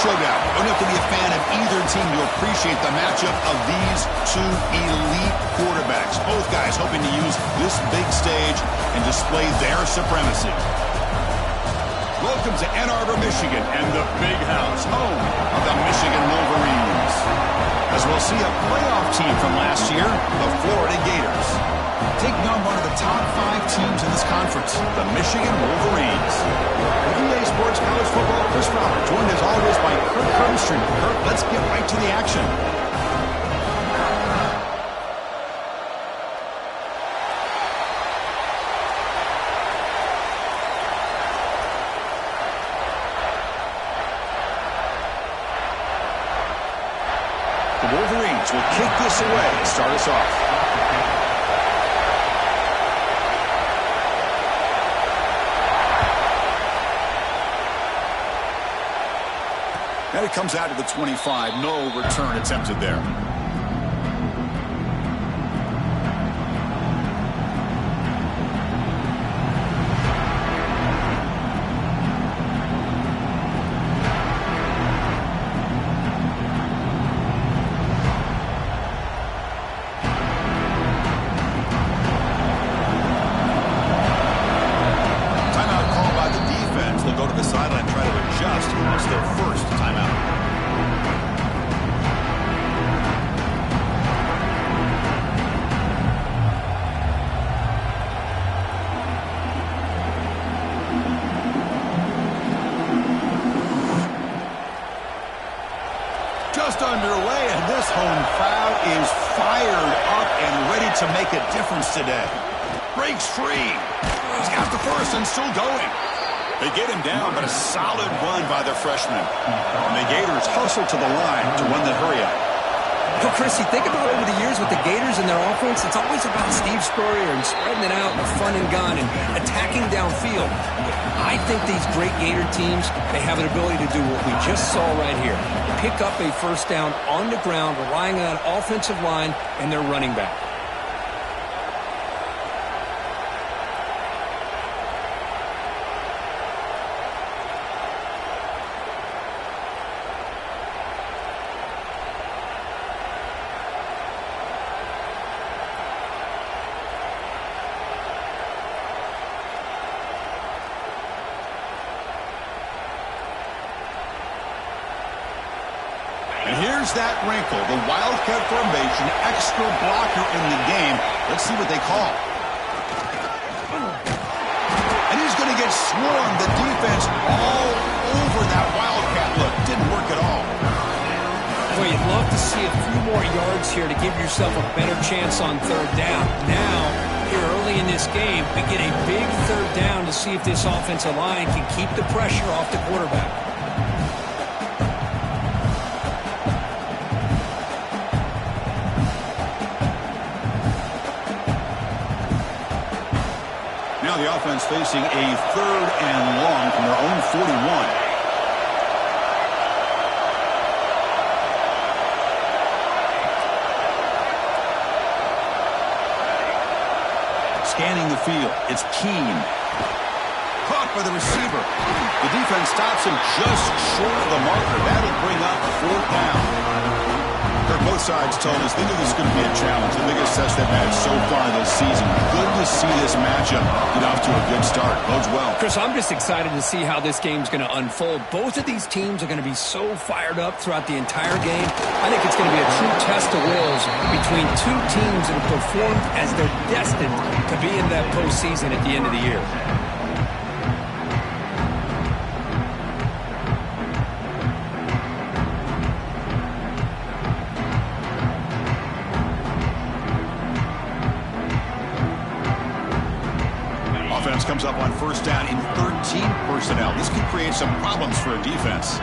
showdown. You don't have to be a fan of either team to appreciate the matchup of these two elite quarterbacks. Both guys hoping to use this big stage and display their supremacy. Welcome to Ann Arbor, Michigan, and the Big House, home of the Michigan Wolverines. As we'll see a playoff team from last year, the Florida Gators, taking on one of the top 5 teams in this conference, the Michigan Wolverines. With EA Sports College Football, Chris Robert, joined as always by Kirk Herbstreit. Kirk, let's get right to the action. The Wolverines will kick this away to start us off. And it comes out to the 25. No return attempted there. Underway, and this home crowd is fired up and ready to make a difference today. Breaks free. He's got the first and still going. They get him down, but a solid run by the freshman. And the Gators hustle to the line to win the hurry-up. Well, Chris, you think about over the years with the Gators and their offense, it's always about Steve Spurrier and spreading it out with fun and gun and attacking downfield. I think these great Gator teams, they have an ability to do what we just saw right here. Pick up a first down on the ground, relying on that offensive line and their running back. And here's that wrinkle, the Wildcat formation, extra blocker in the game. Let's see what they call. And he's going to get swarmed. The defense all over that Wildcat look. Didn't work at all. Well, you'd love to see a few more yards here to give yourself a better chance on third down. Now, here early in this game, we get a big third down to see if this offensive line can keep the pressure off the quarterback. Now the offense facing a third and long from their own 41. Scanning the field, it's Keene. Caught by the receiver. The defense stops him just short of the marker. That'll bring up fourth down. Both sides told us they knew this was going to be a challenge, the biggest test they've had so far this season. Good to see this matchup get off to a good start. Bodes well. Chris, I'm just excited to see how this game's going to unfold. Both of these teams are going to be so fired up throughout the entire game. I think it's going to be a true test of wills between two teams that have performed as they're destined to be in that postseason at the end of the year. Comes up on first down in 13 personnel. This could create some problems for a defense.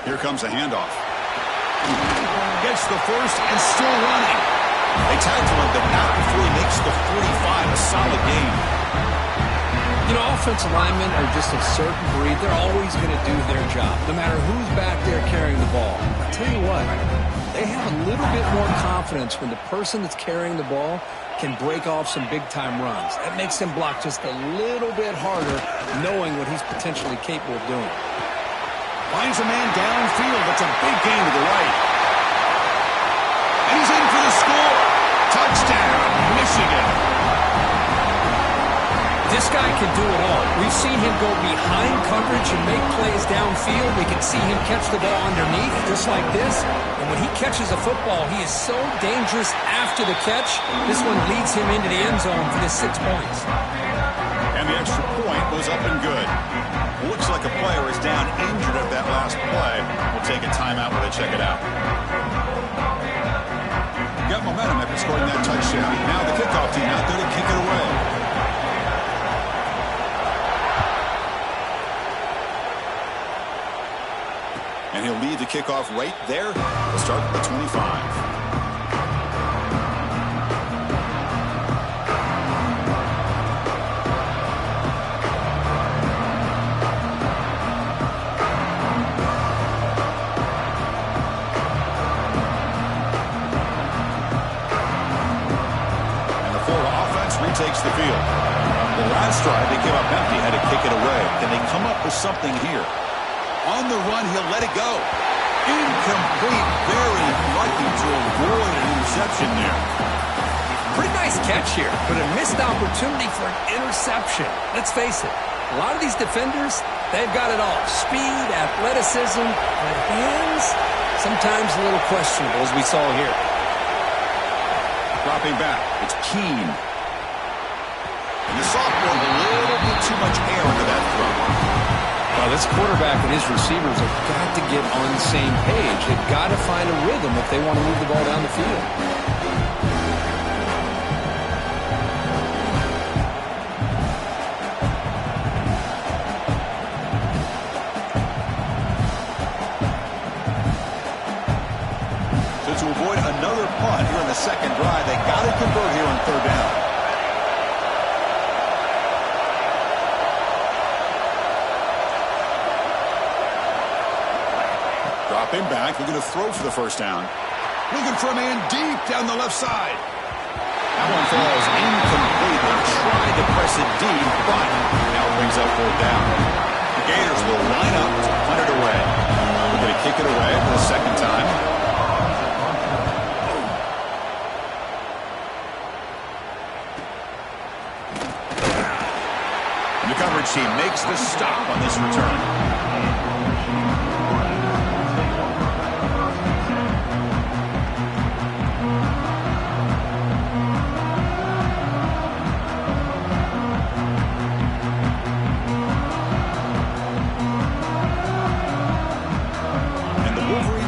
Here comes a handoff. Gets the first and still running. They tackle him, but not before he makes the 45. A solid game. You know, offensive linemen are just a certain breed. They're always going to do their job, no matter who's back there carrying the ball. I'll tell you what, They have a little bit more confidence when the person that's carrying the ball can break off some big-time runs. That makes him block just a little bit harder, knowing what he's potentially capable of doing. Finds a man downfield. That's a big gain to the right. And he's in for the score. Touchdown, Michigan. This guy can do it all. We've seen him go behind coverage and make plays downfield. We can see him catch the ball underneath, just like this. And when he catches a football, he is so dangerous after the catch. This one leads him into the end zone for the 6 points. And the extra point was up and good. Looks like a player is down injured at that last play. We'll take a timeout while they check it out. Got momentum after scoring that touchdown. Now the kickoff team out there to kick it away. And he'll lead the kickoff right there. We'll start at the 25. Takes the field. The last drive, they came up empty, had to kick it away. Can they come up with something here? On the run, he'll let it go. Incomplete, very lucky to avoid an interception there. Pretty nice catch here, but a missed opportunity for an interception. Let's face it, a lot of these defenders, they've got it all. Speed, athleticism, but hands, sometimes a little questionable, as we saw here. Dropping back, it's Keene. And the sophomore, a little bit too much air into that throw. Well, this quarterback and his receivers have got to get on the same page. They've got to find a rhythm if they want to move the ball down the field. So to avoid another punt here in the second drive, they got to convert here on third down. Dropping back, looking to throw for the first down. Looking for a man deep down the left side. That one falls incomplete. They tried to press it deep, but now it brings up fourth down. The Gators will line up to punt it away. We're going to kick it away for the second time. And the coverage team makes the stop on this return.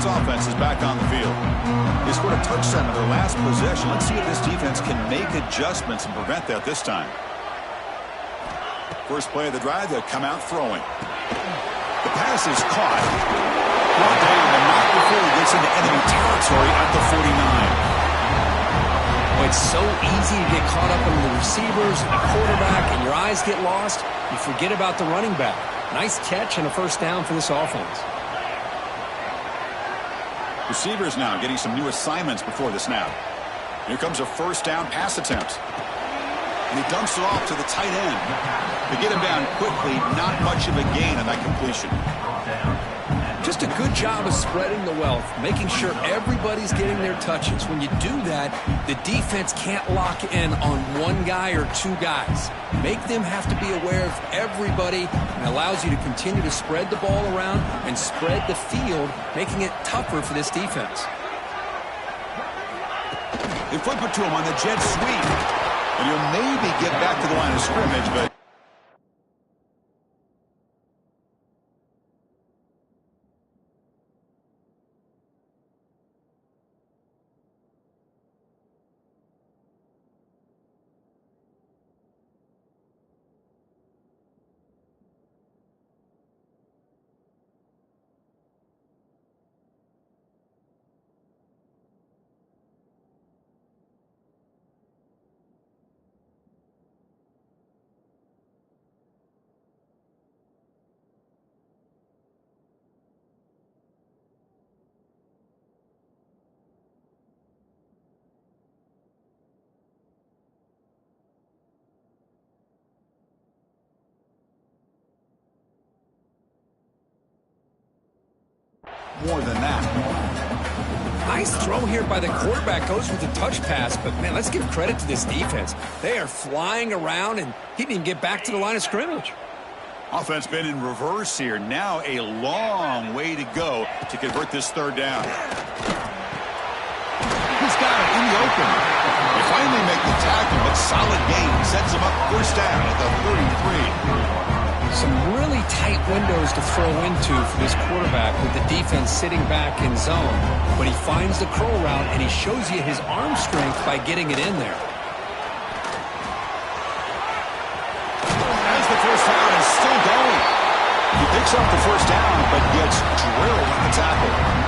Offense is back on the field. They scored a touchdown on their last possession. Let's see if this defense can make adjustments and prevent that this time. First play of the drive, they'll come out throwing. The pass is caught. One day, but not before he gets into enemy territory at the 49. Well, it's so easy to get caught up in the receivers and the quarterback, and your eyes get lost. You forget about the running back. Nice catch and a first down for this offense. Receivers now getting some new assignments before the snap. Here comes a first down pass attempt. And he dumps it off to the tight end. To get him down quickly, not much of a gain on that completion. Just a good job of spreading the wealth, making sure everybody's getting their touches. When you do that, the defense can't lock in on one guy or two guys. Make them have to be aware of everybody, and allows you to continue to spread the ball around and spread the field, making it tougher for this defense. They flip it to him on the jet sweep. And he'll maybe get back to the line of scrimmage, but more than that. Nice throw here by the quarterback. Goes with the touch pass, but, man, let's give credit to this defense. They are flying around, and he didn't even get back to the line of scrimmage. Offense been in reverse here. Now a long way to go to convert this third down. He's got it in the open. They finally make the tackle, but solid gain sets him up first down at the 33. Some really tight windows to throw into for this quarterback with the defense sitting back in zone. But he finds the curl route, and he shows you his arm strength by getting it in there. As the first down is still going. He picks up the first down, but gets drilled on the tackle.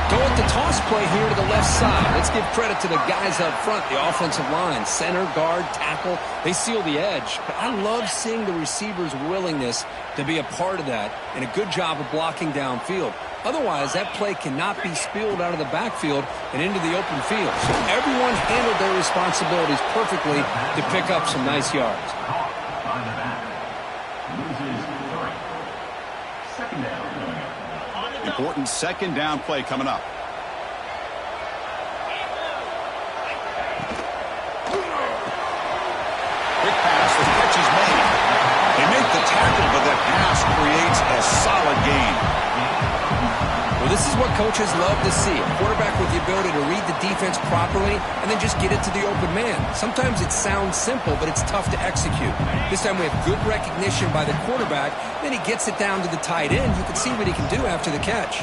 Go with the toss play here to the left side. Let's give credit to the guys up front, the offensive line, center, guard, tackle. They seal the edge. But I love seeing the receiver's willingness to be a part of that and a good job of blocking downfield. Otherwise, that play cannot be spilled out of the backfield and into the open field. So everyone handled their responsibilities perfectly to pick up some nice yards. Important second down play coming up. Quick pass, the catch is made. They make the tackle, but that pass creates a solid gain. Well, this is what coaches love to see. A quarterback with the ability to read the defense properly and then just get it to the open man. Sometimes it sounds simple, but it's tough to execute. This time we have good recognition by the quarterback. Then he gets it down to the tight end. You can see what he can do after the catch.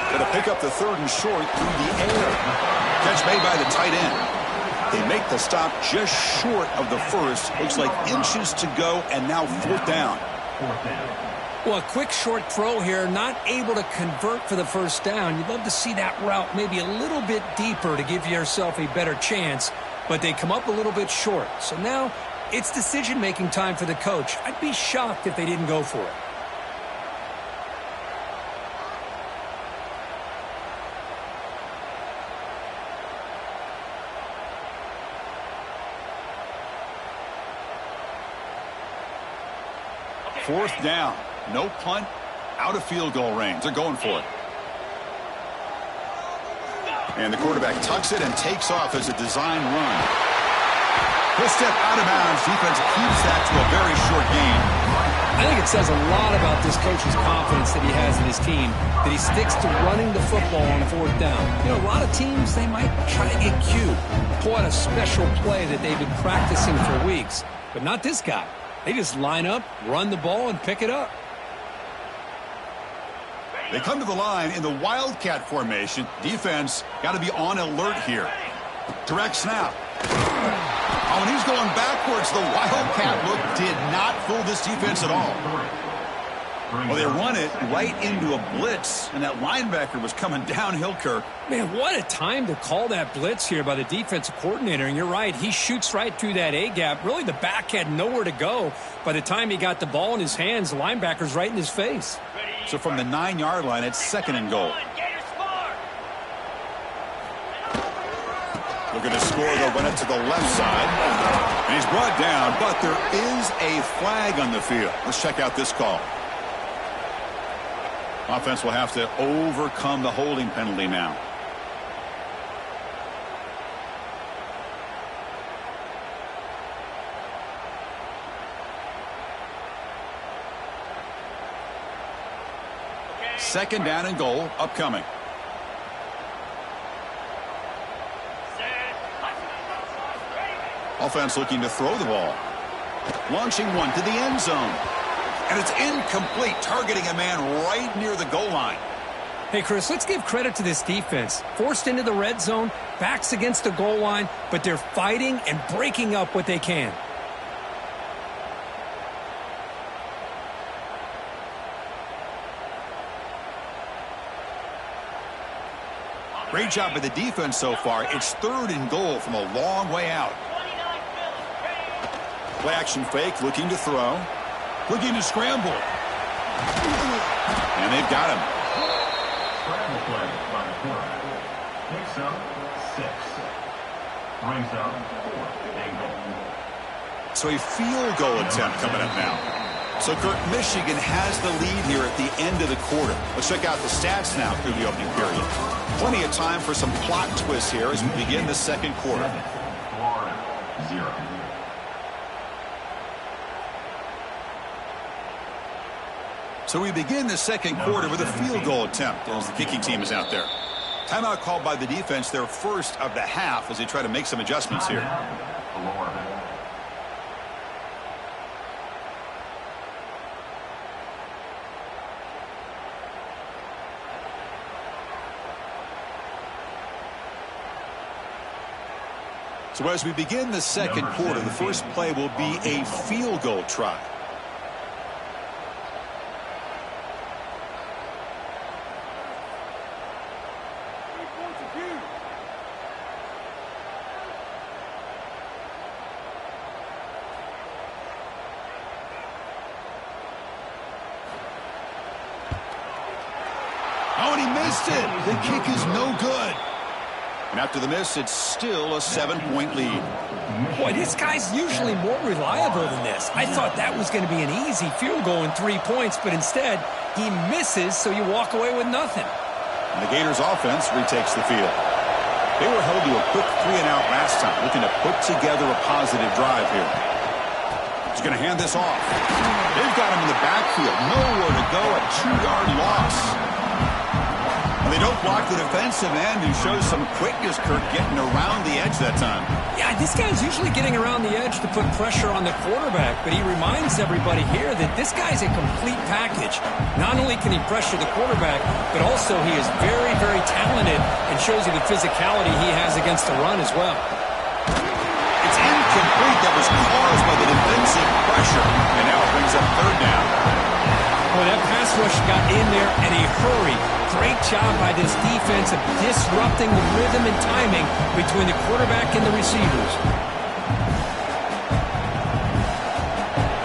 Going to pick up the third and short through the air. Catch made by the tight end. They make the stop just short of the first. Looks like inches to go, and now fourth down. Well, a quick short throw here, not able to convert for the first down. You'd love to see that route maybe a little bit deeper to give yourself a better chance, but they come up a little bit short. So now it's decision-making time for the coach. I'd be shocked if they didn't go for it. Fourth down. No punt. Out of field goal range. They're going for it. And the quarterback tucks it and takes off as a design run. He'll step out of bounds. Defense keeps that to a very short gain. I think it says a lot about this coach's confidence that he has in his team, that he sticks to running the football on fourth down. You know, a lot of teams, they might try to get cute, pull out a special play that they've been practicing for weeks, but not this guy. They just line up, run the ball, and pick it up. They come to the line in the Wildcat formation. Defense got to be on alert here. Direct snap. Oh, and he's going backwards. The Wildcat look did not fool this defense at all. Well, they run it right into a blitz, and that linebacker was coming downhill, Kirk. Man, what a time to call that blitz here by the defensive coordinator. And you're right, he shoots right through that A-gap. Really, the back had nowhere to go. By the time he got the ball in his hands, the linebacker's right in his face. So from the 9-yard line, it's second and goal. Looking to score, they'll run it to the left side. And he's brought down, but there is a flag on the field. Let's check out this call. Offense will have to overcome the holding penalty now. Second down and goal upcoming. Offense looking to throw the ball. Launching one to the end zone. And it's incomplete, targeting a man right near the goal line. Hey, Chris, let's give credit to this defense. Forced into the red zone, backs against the goal line, but they're fighting and breaking up what they can. Great job by the defense so far. It's third and goal from a long way out. Play action fake, looking to throw. Looking to scramble. And they've got him. Scramble play by the quarterback. Picks up 6. Brings up 4th and goal. So a field goal attempt coming up now. So, Kurt, Michigan has the lead here at the end of the quarter. Let's check out the stats now through the opening period. Plenty of time for some plot twists here as we begin the second quarter. Florida, 0. So we begin the second quarter with a field goal attempt as the kicking team is out there. Timeout called by the defense, their first of the half, as they try to make some adjustments here. Florida. So as we begin the second quarter, the first play will be a field goal try. Oh, and he missed it. The kick is no good. And after the miss, it's still a 7-point lead. Boy, this guy's usually more reliable than this. I thought that was going to be an easy field goal and 3 points, but instead, he misses, so you walk away with nothing. And the Gators offense retakes the field. They were held to a quick 3-and-out last time, looking to put together a positive drive here. He's going to hand this off. They've got him in the backfield. Nowhere to go, a 2-yard loss. They don't block the defensive end and shows some quickness, Kurt, getting around the edge that time. Yeah, this guy's usually getting around the edge to put pressure on the quarterback, but he reminds everybody here that this guy's a complete package. Not only can he pressure the quarterback, but also he is very, very talented and shows you the physicality he has against the run as well. It's incomplete. That was caused by the defensive pressure, and now it brings up third down. Boy, that pass rush got in there in a hurry. Great job by this defense of disrupting the rhythm and timing between the quarterback and the receivers.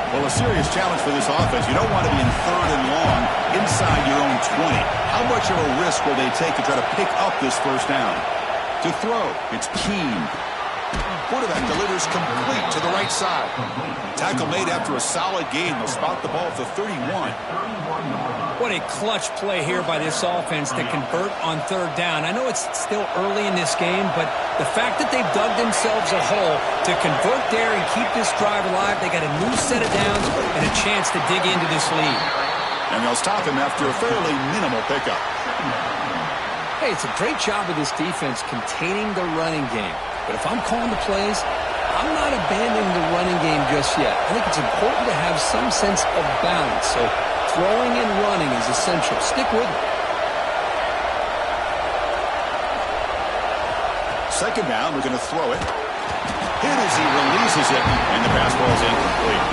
Well, a serious challenge for this offense. You don't want to be in third and long inside your own 20. How much of a risk will they take to try to pick up this first down? To throw, it's Keen. Quarterback delivers complete to the right side. Tackle made after a solid gain. They'll spot the ball at the 31. What a clutch play here by this offense to convert on third down. I know it's still early in this game, but the fact that they've dug themselves a hole to convert there and keep this drive alive, they got a new set of downs and a chance to dig into this lead. And they'll stop him after a fairly minimal pickup. Hey, it's a great job of this defense containing the running game. But if I'm calling the plays, I'm not abandoning the running game just yet. I think it's important to have some sense of balance. So throwing and running is essential. Stick with it. Second down, we're going to throw it. Hit as he releases it, and the pass ball is incomplete.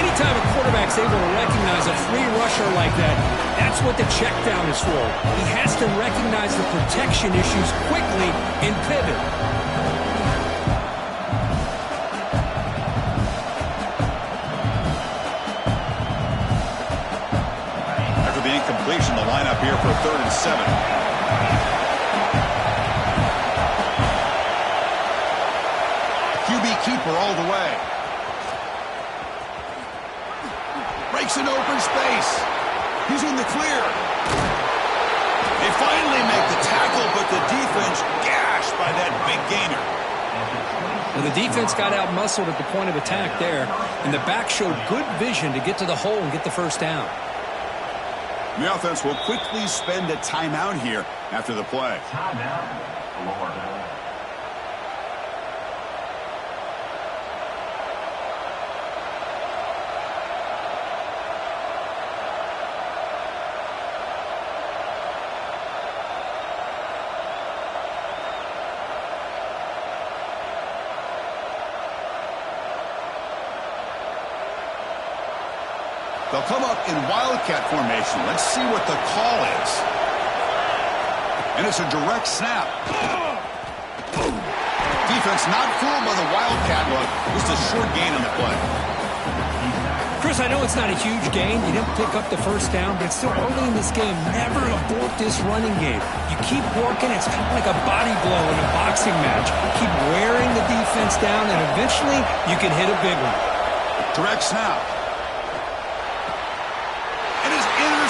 Anytime a quarterback's able to recognize a free rusher like that, that's what the check down is for. He has to recognize the protection issues quickly and pivot. After the incompletion, the lineup here for a 3rd and 7. QB keeper all the way. Breaks an open space. He's in the clear. They finally make the tackle, but the defense gashed by that big gainer. Well, the defense got out-muscled at the point of attack there, and the back showed good vision to get to the hole and get the first down. The offense will quickly spend a timeout here after the play. Timeout, Florida. They'll come up in Wildcat formation. Let's see what the call is. And it's a direct snap. Defense not fooled by the Wildcat look. Just a short gain on the play. Chris, I know it's not a huge gain. You didn't pick up the first down, but it's still early in this game. Never abort this running game. You keep working. It's kind of like a body blow in a boxing match. Keep wearing the defense down, and eventually you can hit a big one. Direct snap.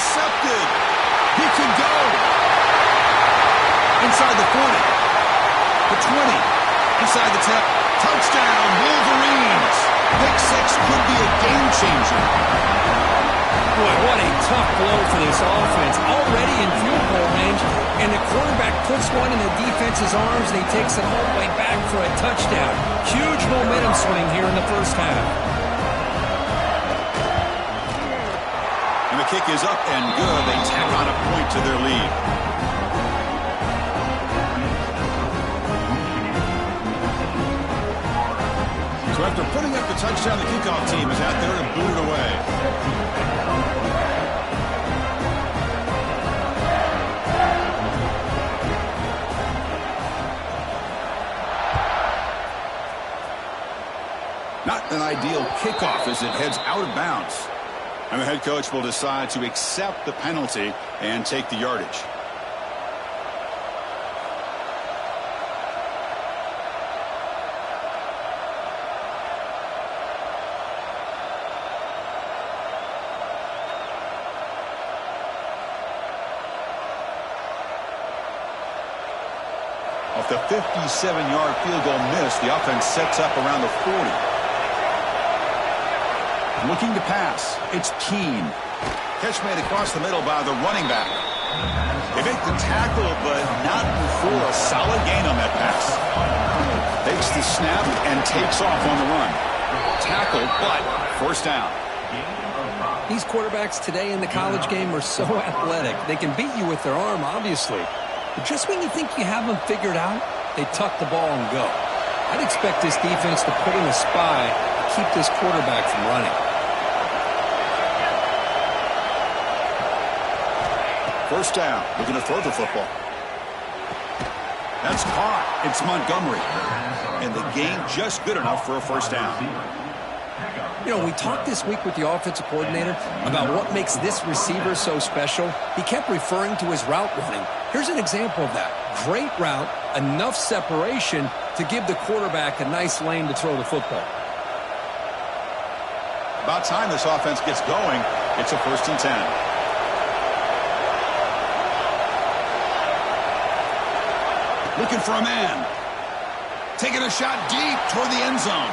intercepted. He can go. Inside the 40. The 20. Inside the 10. Touchdown, Wolverines. Pick six could be a game changer. Boy, what a tough blow for this offense. Already in field goal range, and the quarterback puts one in the defense's arms, and he takes it all the way back for a touchdown. Huge momentum swing here in the first half. And the kick is up and good. They tack on a point to their lead. So after putting up the touchdown, the kickoff team is out there to boot it away. Not an ideal kickoff as it heads out of bounds. And the head coach will decide to accept the penalty and take the yardage. Off the 57-yard field goal miss, the offense sets up around the 40. Looking to pass. It's Keene. Catch made across the middle by the running back. They make the tackle, but not before a solid gain on that pass. Takes the snap and takes off on the run. Tackled, but first down. These quarterbacks today in the college game are so athletic. They can beat you with their arm, obviously. But just when you think you have them figured out, they tuck the ball and go. I'd expect this defense to put in a spy to keep this quarterback from running. First down, looking to throw the football. That's caught. It's Montgomery. And the gain just good enough for a first down. You know, we talked this week with the offensive coordinator about what makes this receiver so special. He kept referring to his route running. Here's an example of that. Great route, enough separation to give the quarterback a nice lane to throw the football. About time this offense gets going. It's a 1st and 10. Looking for a man. Taking a shot deep toward the end zone.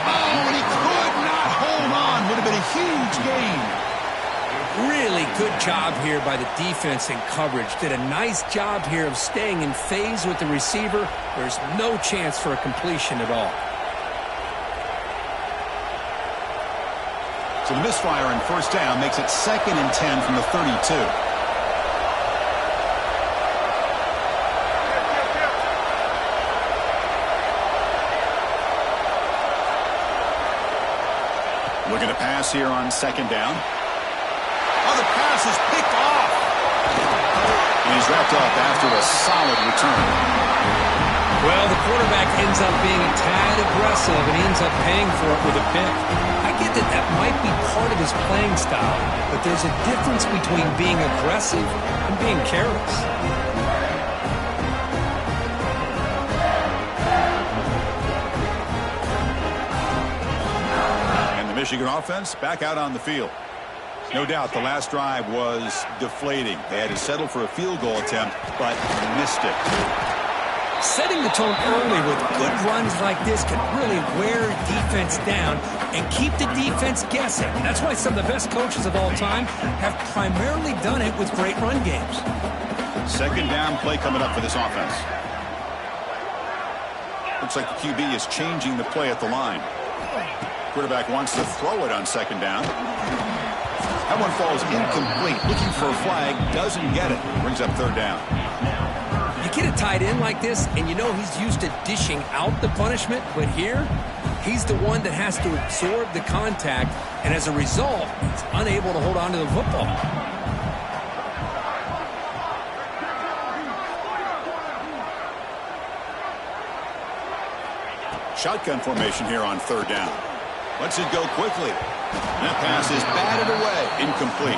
Oh, and he could not hold on. Would have been a huge gain. Really good job here by the defense in coverage. Did a nice job here of staying in phase with the receiver. There's no chance for a completion at all. So the misfire on first down makes it 2nd and 10 from the 32. Looking to pass here on 2nd down. Oh, the pass is picked off. And he's wrapped up after a solid return. Well, the quarterback ends up being a tad aggressive and he ends up paying for it with a pick. I get that that might be part of his playing style, but there's a difference between being aggressive and being careless. Michigan offense back out on the field. No doubt the last drive was deflating. They had to settle for a field goal attempt, but missed it. Setting the tone early with good runs like this can really wear defense down and keep the defense guessing. That's why some of the best coaches of all time have primarily done it with great run games. 2nd down play coming up for this offense. Looks like the QB is changing the play at the line. Quarterback wants to throw it on 2nd down. That one falls incomplete. Looking for a flag, doesn't get it. Brings up 3rd down. You get a tight end like this, and you know he's used to dishing out the punishment, but here, he's the one that has to absorb the contact, and as a result, he's unable to hold on to the football. Shotgun formation here on 3rd down. Lets it go quickly. That pass is batted away. Incomplete.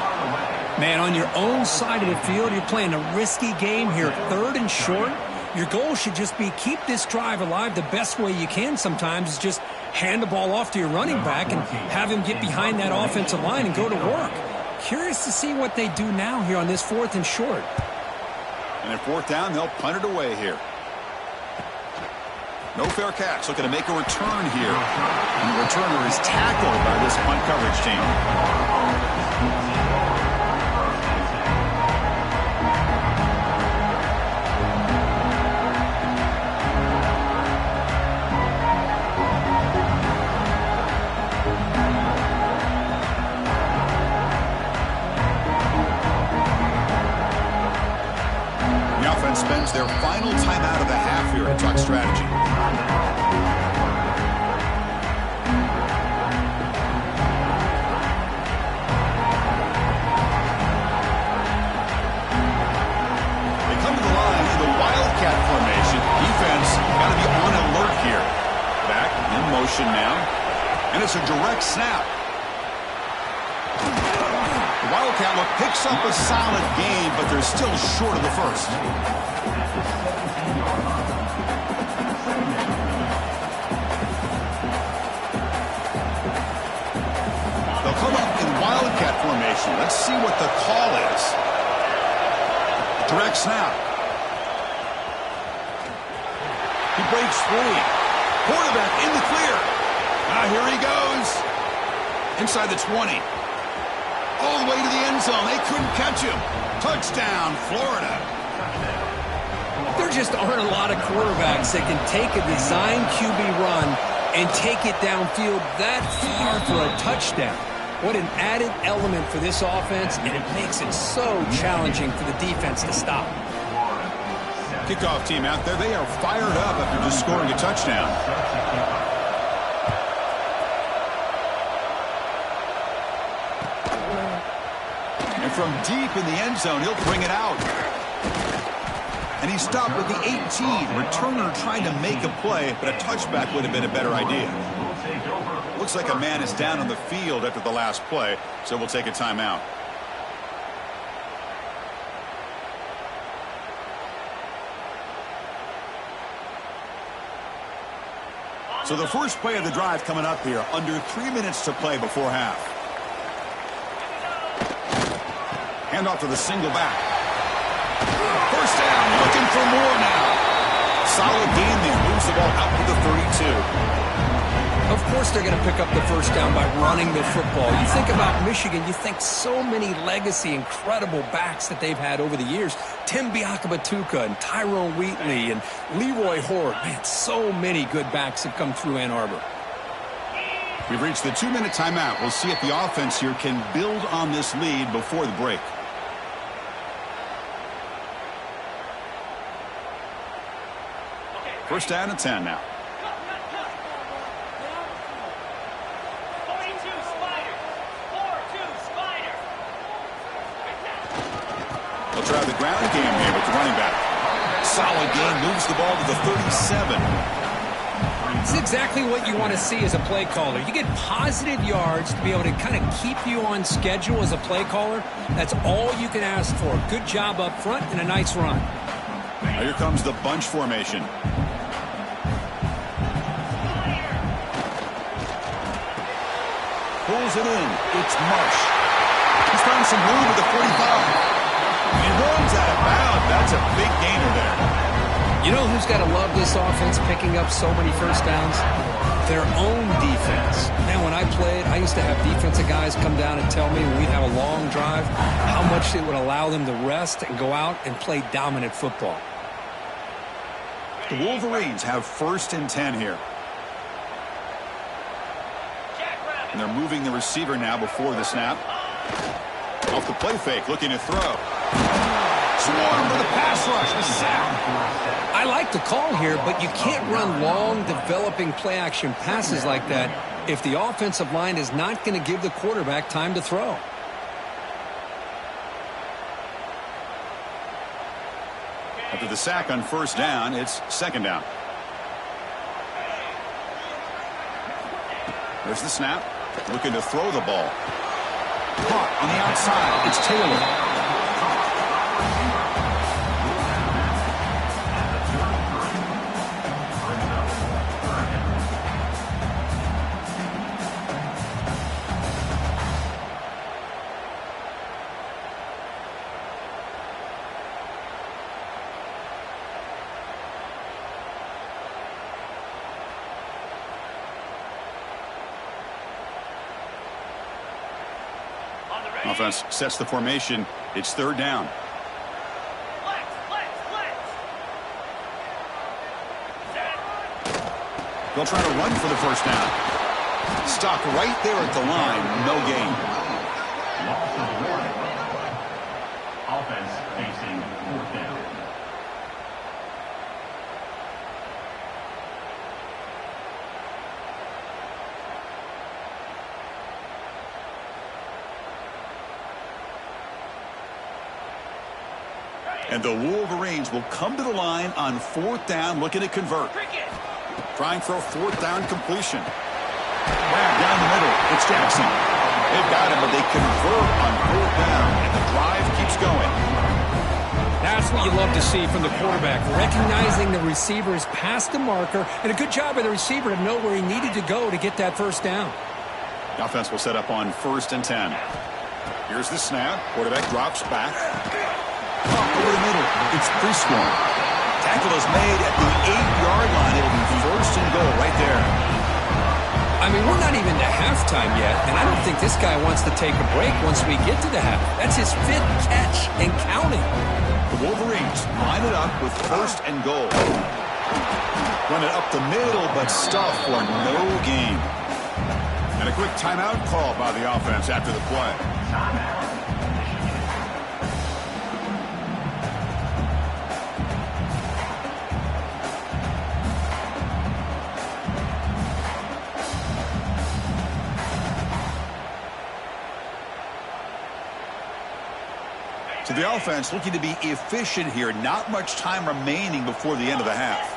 Man, on your own side of the field, you're playing a risky game here. 3rd and short. Your goal should just be keep this drive alive the best way you can sometimes is just hand the ball off to your running back and have him get behind that offensive line and go to work. Curious to see what they do now here on this 4th and short. And at 4th down, they'll punt it away here. No fair catch. Looking to make a return here. And the returner is tackled by this punt coverage team. The offense spends their final timeout of the half here at Tuck Strategy. Now, and it's a direct snap. The Wildcat look picks up a solid gain, but they're still short of the first. They'll come up in Wildcat formation. Let's see what the call is. Direct snap. He breaks free. Quarterback in the clear. Here he goes. Inside the 20. All the way to the end zone. They couldn't catch him. Touchdown, Florida. There just aren't a lot of quarterbacks that can take a design QB run and take it downfield that far for a touchdown. What an added element for this offense, and it makes it so challenging for the defense to stop. Kickoff team out there, they are fired up after just scoring a touchdown. And from deep in the end zone, he'll bring it out. And he stopped with the 18. Returner trying to make a play, but a touchback would have been a better idea. Looks like a man is down on the field after the last play, so we'll take a timeout. So the first play of the drive coming up here, under 3 minutes to play before half. Hand off to the single back. First down, looking for more now. Solid gain there, moves the ball out to the 32. Of course they're going to pick up the first down by running the football. You think about Michigan, you think so many legacy, incredible backs that they've had over the years. Tim Biakabatuka and Tyrone Wheatley and Leroy Horde. Man, so many good backs have come through Ann Arbor. We've reached the 2-minute timeout. We'll see if the offense here can build on this lead before the break. First down and 10 now. They'll try the ground game here with the running back. Solid gain, moves the ball to the 37. It's exactly what you want to see as a play caller. You get positive yards to be able to kind of keep you on schedule as a play caller. That's all you can ask for. Good job up front and a nice run. Now here comes the bunch formation. Pulls it in. It's Mich. He's found some room at the 45. He runs out of bounds. That's a big gainer there. You know who's got to love this offense picking up so many first downs? Their own defense. Man, when I played, I used to have defensive guys come down and tell me when we'd have a long drive how much it would allow them to rest and go out and play dominant football. The Wolverines have 1st and 10 here. And they're moving the receiver now before the snap. Off the play fake, looking to throw. Swarm for the pass rush, a sack. I like the call here, but you can't run long, developing play-action passes like that if the offensive line is not going to give the quarterback time to throw. After the sack on first down, it's 2nd down. There's the snap. Looking to throw the ball. Caught on the outside. It's Taylor. Offense sets the formation. It's third down. They'll try to run for the first down. Stop right there at the line. No gain. Loss of the warning. Offense facing fourth down. And the Wolverines will come to the line on fourth down, looking to convert. Trying for a fourth down completion. Grab down the middle. It's Jackson. They've got him, but they convert on fourth down, and the drive keeps going. That's what you love to see from the quarterback, recognizing the receiver's past the marker, and a good job by the receiver to know where he needed to go to get that first down. The offense will set up on 1st and 10. Here's the snap. Quarterback drops back. Over the middle. It's Prescorn. Tackle is made at the 8-yard line. It'll be 1st and goal right there. I mean, we're not even to halftime yet, and I don't think this guy wants to take a break once we get to the half. That's his 5th catch and counting. The Wolverines line it up with 1st and goal. Run it up the middle, but stuff for no gain. And a quick timeout call by the offense after the play. Timeout. So the offense looking to be efficient here. Not much time remaining before the end of the half.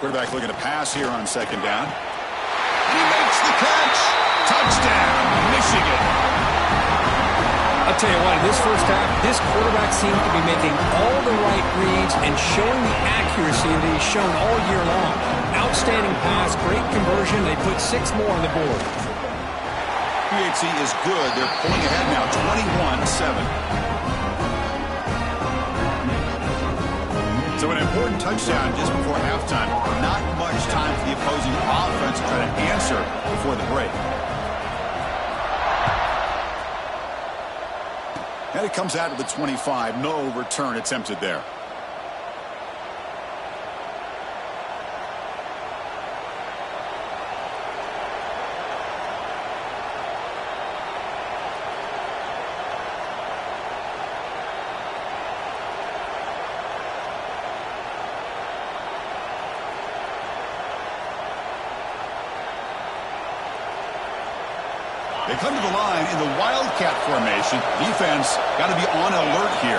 Quarterback looking to pass here on 2nd down. He makes the catch. Touchdown, Michigan. I'll tell you what, in this first half, this quarterback seems to be making all the right reads and showing the accuracy that he's shown all year long. Outstanding pass, great conversion. They put 6 more on the board. PHC is good. They're pulling ahead now, 21-7. So an important touchdown just before halftime. Not much time for the opposing offense to try to answer before the break. And it comes out of the 25. No return attempted there. They come to the line in the Wildcat formation. Defense got to be on alert here.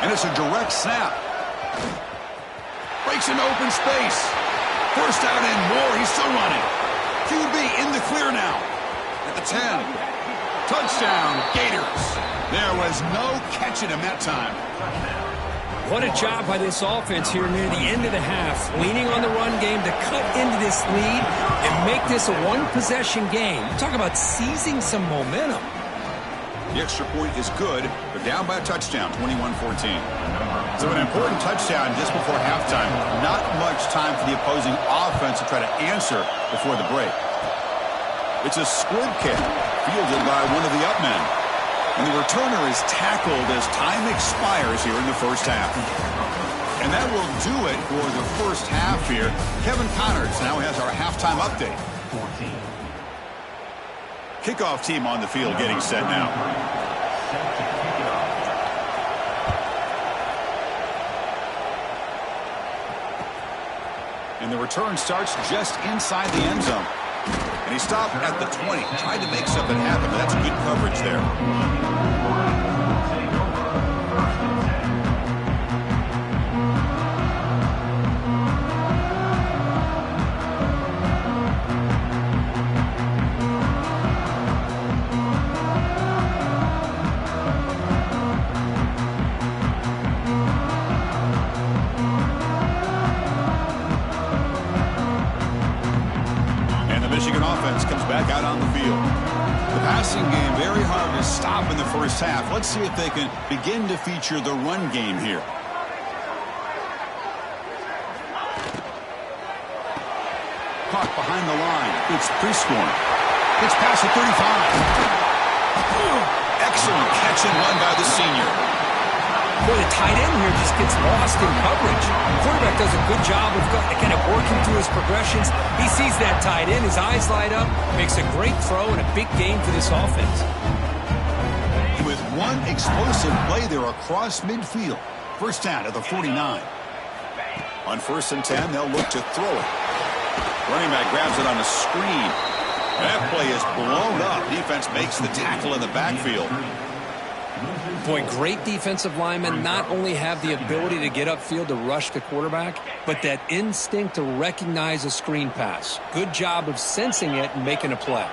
And it's a direct snap. Breaks into open space. First down and more. He's still running. QB in the clear now. At the 10. Touchdown, Gators. There was no catching him that time. What a job by this offense here near the end of the half. Leaning on the run game to cut into this lead and make this a one-possession game. You talk about seizing some momentum. The extra point is good. They're down by a touchdown, 21-14. So an important touchdown just before halftime. Not much time for the opposing offense to try to answer before the break. It's a squib kick fielded by one of the up men. And the returner is tackled as time expires here in the first half. And that will do it for the first half here. Kevin Connors now has our halftime update. 14. Kickoff team on the field getting set now. Set to kick it off. And the return starts just inside the end zone. And he stopped at the 20. Tried to make something happen, but that's good coverage there. Take over. 1st and 10. And the Michigan offense comes back out on the field. The passing game very hard to stop in the first half. Let's see if they can begin to feature the run game here. caught behind the line. It's pre-scoring. It's past the 35. Excellent catch and run by the senior. Boy, the tight end here just gets lost in coverage. The quarterback does a good job of kind of working through his progressions. He sees that tight end, his eyes light up, makes a great throw and a big gain for this offense. With one explosive play there across midfield. First down at the 49. On 1st and 10, they'll look to throw it. Running back grabs it on a screen. That play is blown up. Defense makes the tackle in the backfield. Boy, great defensive linemen not only have the ability to get upfield to rush the quarterback, but that instinct to recognize a screen pass. Good job of sensing it and making a play.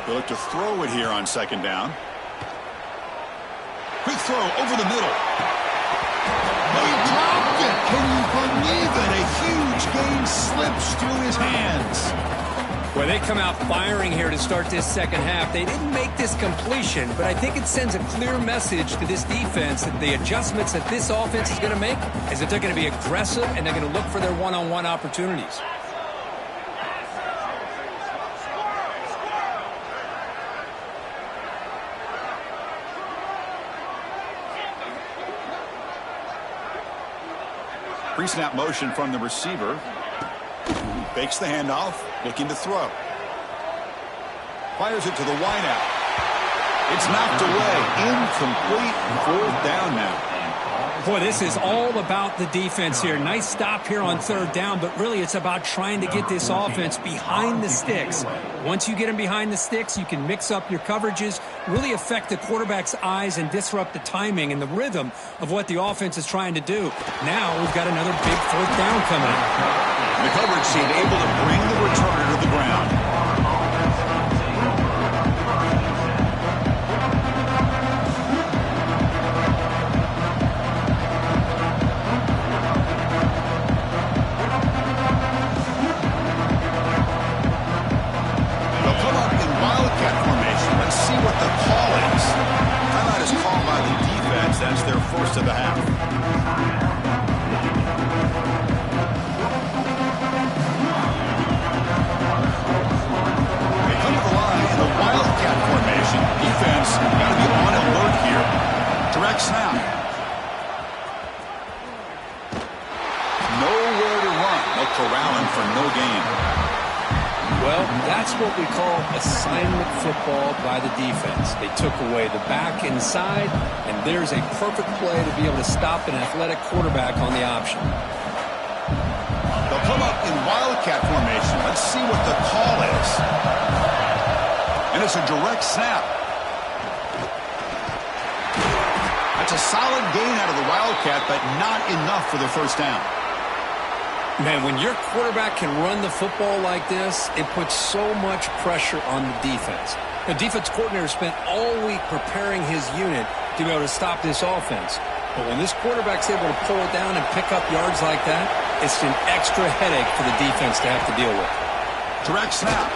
They'll look to throw it here on 2nd down. Quick throw over the middle. Oh, he dropped it. Can you believe it? A huge gain slips through his hands. Well, they come out firing here to start this second half. They didn't make this completion, but I think it sends a clear message to this defense that the adjustments that this offense is going to make is that they're going to be aggressive and they're going to look for their one-on-one opportunities. Pre-snap motion from the receiver. Fakes the handoff, looking to throw. Fires it to the wideout. It's knocked away. Incomplete. 4th down now. Boy, this is all about the defense here. Nice stop here on 3rd down, but really it's about trying to get this offense behind the sticks. Once you get them behind the sticks, you can mix up your coverages, really affect the quarterback's eyes and disrupt the timing and the rhythm of what the offense is trying to do. Now we've got another big 4th down coming up. The coverage team able to bring the returner to the ground. They'll come up in wildcat formation. Let's see what the call is. Timeout is called by the defense. That's their first of the half. Wildcat formation. Defense got to be on alert here. Direct snap. Nowhere to run. They'll corral him for no gain. Well, that's what we call assignment football by the defense. They took away the back inside, and there's a perfect play to be able to stop an athletic quarterback on the option. They'll come up in wildcat formation. Let's see what the call is. And it's a direct snap. That's a solid gain out of the wildcat, but not enough for the first down. Man, when your quarterback can run the football like this, it puts so much pressure on the defense. The defense coordinator spent all week preparing his unit to be able to stop this offense. But when this quarterback's able to pull it down and pick up yards like that, it's an extra headache for the defense to have to deal with. Direct snap.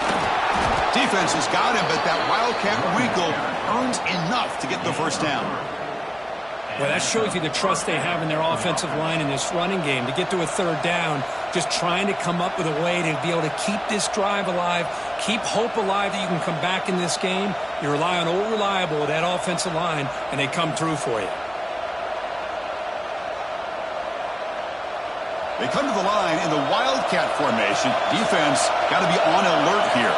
Defense has got him, but that wildcat wrinkle earns enough to get the first down. Well, that shows you the trust they have in their offensive line in this running game to get to a 3rd down, just trying to come up with a way to be able to keep this drive alive, keep hope alive that you can come back in this game. You rely on Old Reliable with that offensive line, and they come through for you. They come to the line in the wildcat formation. Defense got to be on alert here.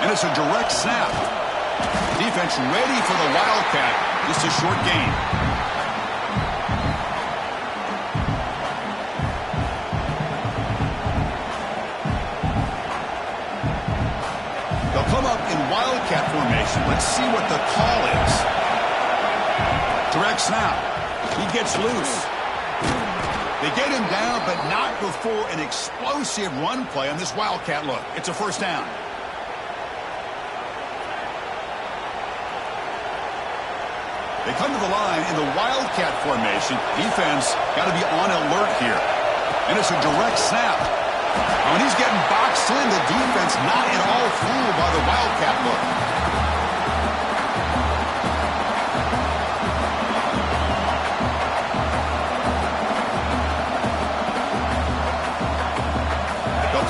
And it's a direct snap. Defense ready for the wildcat. Just a short gain. They'll come up in wildcat formation. Let's see what the call is. Direct snap. He gets loose. They get him down, but not before an explosive run play on this wildcat look. It's a first down. They come to the line in the wildcat formation. Defense got to be on alert here. And it's a direct snap. When he's getting boxed in, the defense not at all fooled by the wildcat look.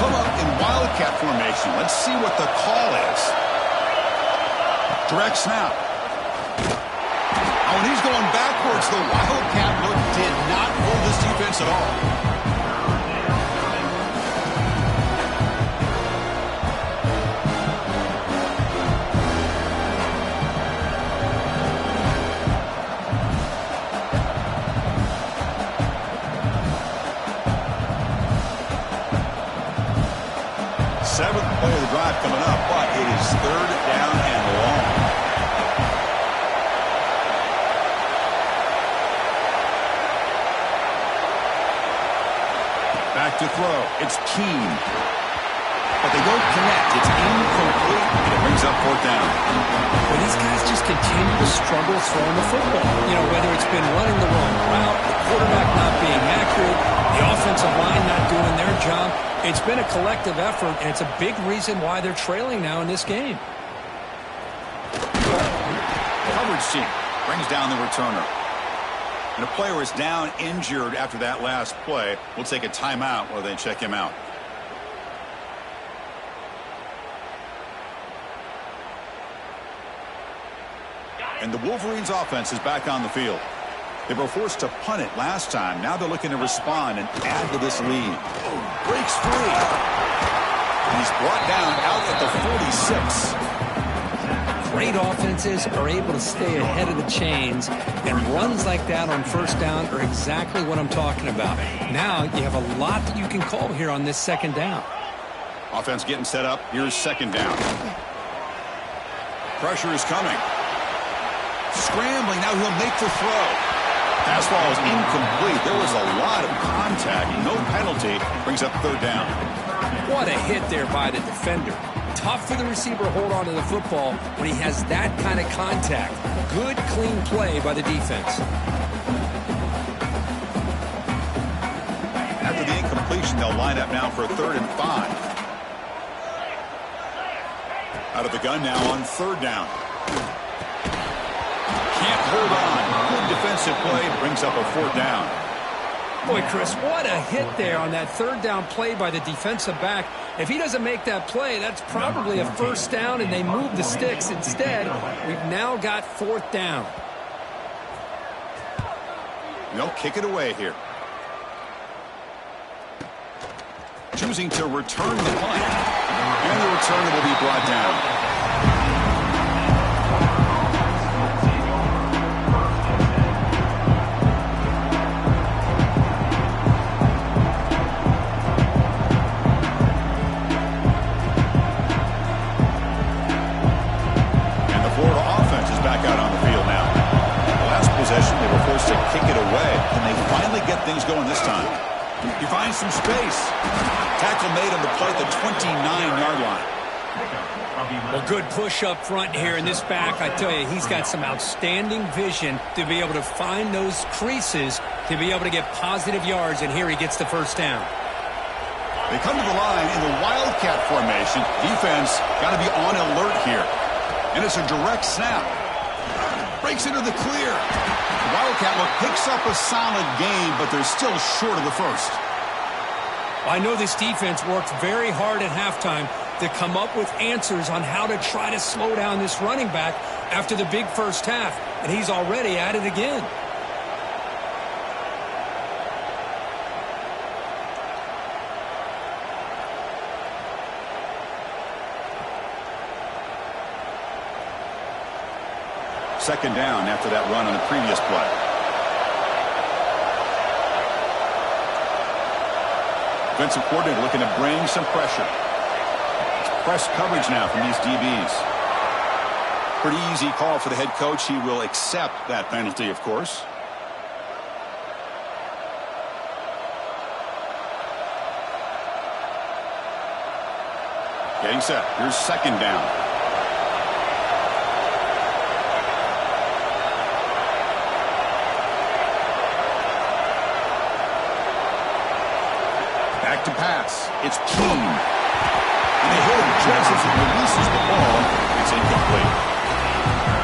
come up in wildcat formation. Let's see what the call is. Direct snap. Oh, and he's going backwards. The wildcat look did not fool this defense at all. Seventh play of the drive coming up, but it is third down and long. Back to throw. It's Keen. But they don't connect. It's incomplete, and it brings up fourth down. Well, these guys just continue to struggle throwing the football. You know, whether it's been running the wrong route, the quarterback not being accurate, the offensive line not doing their job. It's been a collective effort, and it's a big reason why they're trailing now in this game. Coverage team brings down the returner. And a player is down injured after that last play. We'll take a timeout while they check him out. And the Wolverines offense is back on the field. They were forced to punt it last time. Now they're looking to respond and add to this lead. Breaks free. And he's brought down out at the 46. Great offenses are able to stay ahead of the chains, and runs like that on first down are exactly what I'm talking about. Now you have a lot that you can call here on this second down. Offense getting set up. Here's second down. Pressure is coming. Scrambling. Now he'll make the throw. Pass ball is incomplete. There was a lot of contact. No penalty. Brings up third down. What a hit there by the defender. Tough for the receiver to hold on to the football when he has that kind of contact. Good, clean play by the defense. After the incompletion, they'll line up now for 3rd and 5. Out of the gun now on third down. Can't hold on. Good defensive play. Brings up a fourth down. Boy, Chris, what a hit there on that third down play by the defensive back. If he doesn't make that play, that's probably a first down, and they move the sticks. Instead, we've now got fourth down. They'll kick it away here. Choosing to return the punt. And the return will be brought down. They were forced to kick it away, and they finally get things going this time. He finds some space. Tackle made on the play at the 29-yard line. Well, good push up front here in this back. I tell you, he's got some outstanding vision to be able to find those creases to be able to get positive yards, and here he gets the first down. They come to the line in the wildcat formation. Defense got to be on alert here. And it's a direct snap. Breaks into the clear. The Wildcat look picks up a solid game, but they're still short of the first. I know this defense worked very hard at halftime to come up with answers on how to try to slow down this running back after the big first half, and he's already at it again. Second down after that run on the previous play. Defensive coordinator looking to bring some pressure. It's press coverage now from these DBs. Pretty easy call for the head coach. He will accept that penalty, of course. Getting set. Here's second down. Back to pass. It's Keen. And they hit him just as he releases the ball. It's incomplete.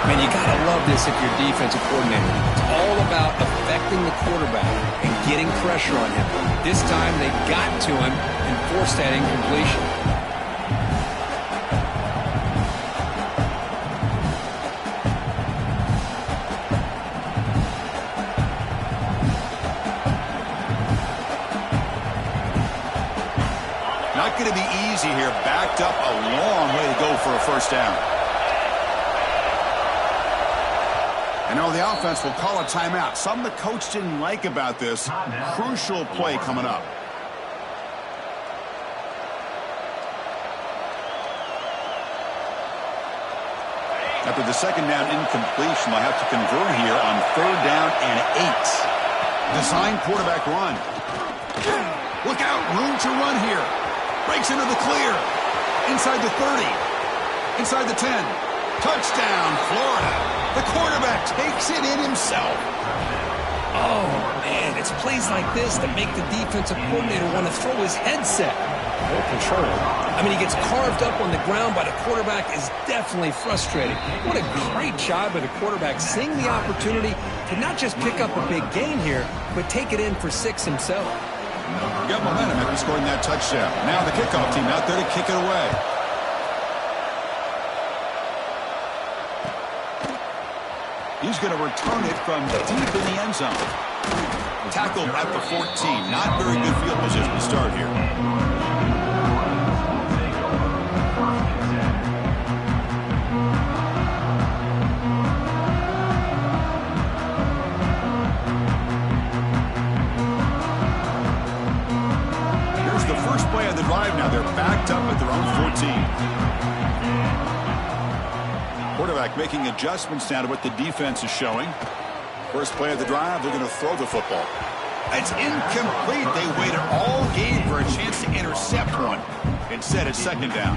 Man, you got to love this if you're defensive coordinator. It's all about affecting the quarterback and getting pressure on him. This time they got to him and forced that incompletion. Not going to be easy here. Backed up a long way to go for a first down. And now the offense will call a timeout. Something the coach didn't like about this. Crucial play coming up. After the second down incompletion, they'll have to convert here on 3rd down and 8. Design quarterback run. Look out, room to run here. Breaks into the clear. Inside the 30. Inside the 10. Touchdown, Florida. The quarterback takes it in himself. Oh, man, it's plays like this that make the defensive coordinator want to throw his headset. No control. I mean, he gets carved up on the ground by the quarterback is definitely frustrating. What a great job by the quarterback seeing the opportunity to not just pick up a big gain here, but take it in for 6 himself. Got momentum after scoring that touchdown. Now the kickoff team out there to kick it away. He's going to return it from deep in the end zone. Tackled at the 14. Not very good field position to start here. Here's the first play of the drive now. They're backed up at their own 14. Quarterback making adjustments now to what the defense is showing. First play of the drive, they're going to throw the football. It's incomplete. They waited all game for a chance to intercept one. Instead, it's 2nd down.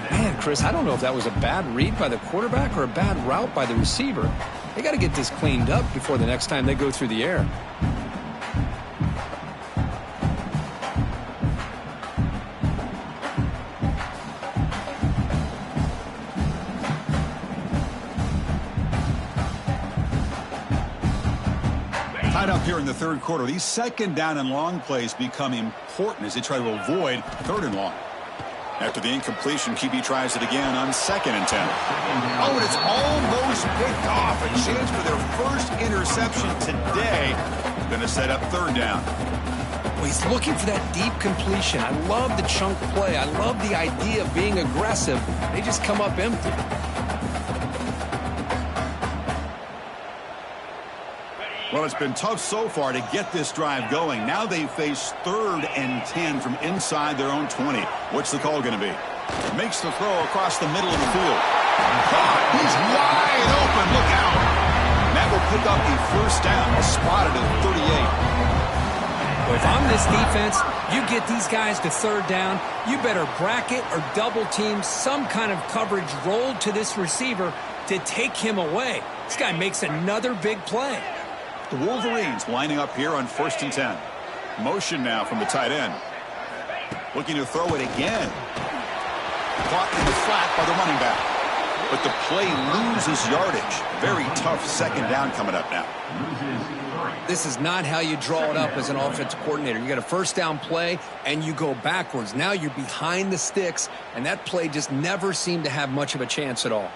Man, Chris, I don't know if that was a bad read by the quarterback or a bad route by the receiver. They got to get this cleaned up before the next time they go through the air. Tied up here in the 3rd quarter. These 2nd down and long plays become important as they try to avoid 3rd and long. After the incompletion, QB tries it again on 2nd and 10. Oh, and it's almost picked off. A chance for their first interception today. Going to set up 3rd down. Well, he's looking for that deep completion. I love the chunk play. I love the idea of being aggressive. They just come up empty. Well, it's been tough so far to get this drive going. Now they face 3rd and 10 from inside their own 20. What's the call going to be? Makes the throw across the middle of the field. He's wide open. Look out. That will pick up a first down. Spotted at 38. Well, if I'm this defense, you get these guys to 3rd down, you better bracket or double team some kind of coverage rolled to this receiver to take him away. This guy makes another big play. The Wolverines lining up here on 1st and 10. Motion now from the tight end. Looking to throw it again. Caught in the flat by the running back. But the play loses yardage. Very tough 2nd down coming up now. This is not how you draw it up as an offensive coordinator. You got a first down play, and you go backwards. Now you're behind the sticks, and that play just never seemed to have much of a chance at all.